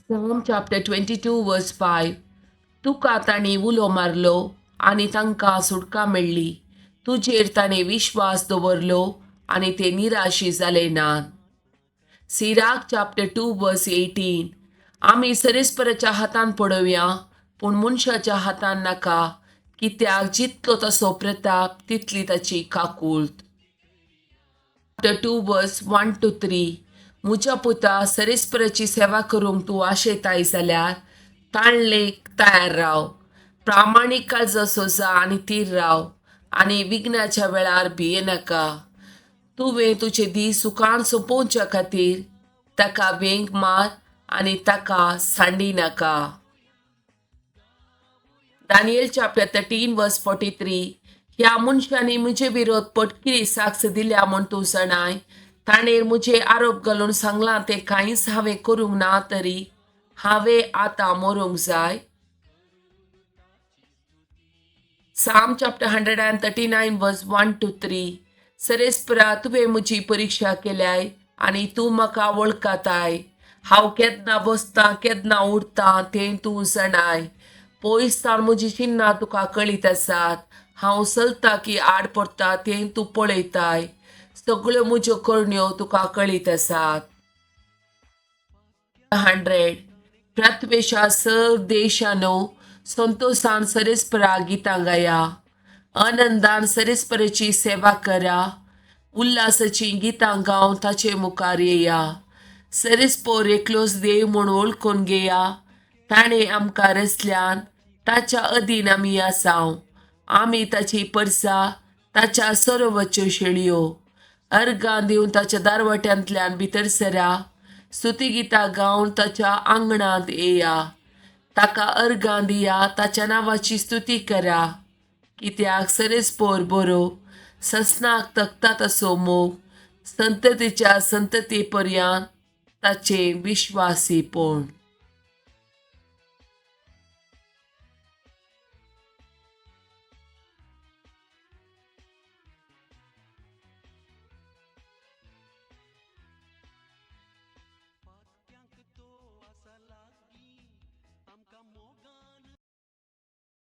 Psalm chapter 22 verse 5. तुका तांणी उलो मारलो आनी तांकां सुटका मेळ्ळी. तुजेर ताणें विश्वास दवरलो आनी ते निराशी जाले नात. सिराक चॅप्टर 2 वर्स 18. आमी सरेस्पराच्या हातान पडोवया पूण मनशाच्या हातान नाका, कित्याक जितलो तसो प्रताप तितली ताची काकूळट. चॅप्टर 2 वर्स 1 to 3. म्हज्या पुता सरेस्पराची सेवा करूंक तूं आशेताय जाल्यार ताळलेक तयार राव. प्रामाणीक काळजाचो जा आनी थीर राव आनी विघ्नाच्या वेळार भियेनाका. तुवें तुजे दीस सुखान सोंपोवच्या खातीर ताका वेंग मार आनी ताका सांडी नाका. दानियल चॅप्टर 13 वर्स 43. ह्या मनशांनी म्हजे विरोध पटकी साक्ष दिल्या म्हूण तूं जाणाय. ताणेर म्हजे आरोप घालून सांगलां तें कांयच हांवें करूंक ना, तरी हांवें आतां मरूंक जाय. Psalm chapter 139 verse 1 to 3. सरेस्परा तुवें म्हजी परिक्षा केल्याय आनी तूं म्हाका वळखताय. हांव केन्ना बसतां केन्ना उठतां तें तूं जाणाय. पयसतान म्हजी चिन्नां तुका कळीत आसात. हांव चलतां की आड पडटा तें तूं पळयताय. सगळ्यो म्हज्यो करणयो तुका कळीत आसात. 100. प्रत्वेशा सर देशानो संतोषान सरेस्परा गितां गाया. आनंदान सरेस्परेची सेवा करा. उल्हासाची गितां गावन ताचे मुखार येया. सरेस्पोर एकलोच देव म्हूण वळखून घेया. ताणें आमकां रचल्यान ताच्या अधीन आमी आसाव. आमी ताची परसा, ताच्या सरोवरच्यो शेळयो. अर्गां दिवन ताच्या दारवट्यांतल्यान भितर सरा. स्तुतिगितां गावन ताच्या आंगणांत येया. ताका अर्गां दिया, ताच्या नांवाची स्तुती करा. कित्याक सरेस्पोर बरो, ससनाक तकता तसो मोग, संततीच्या संतती पर्यंत ताचे विश्वासीपण.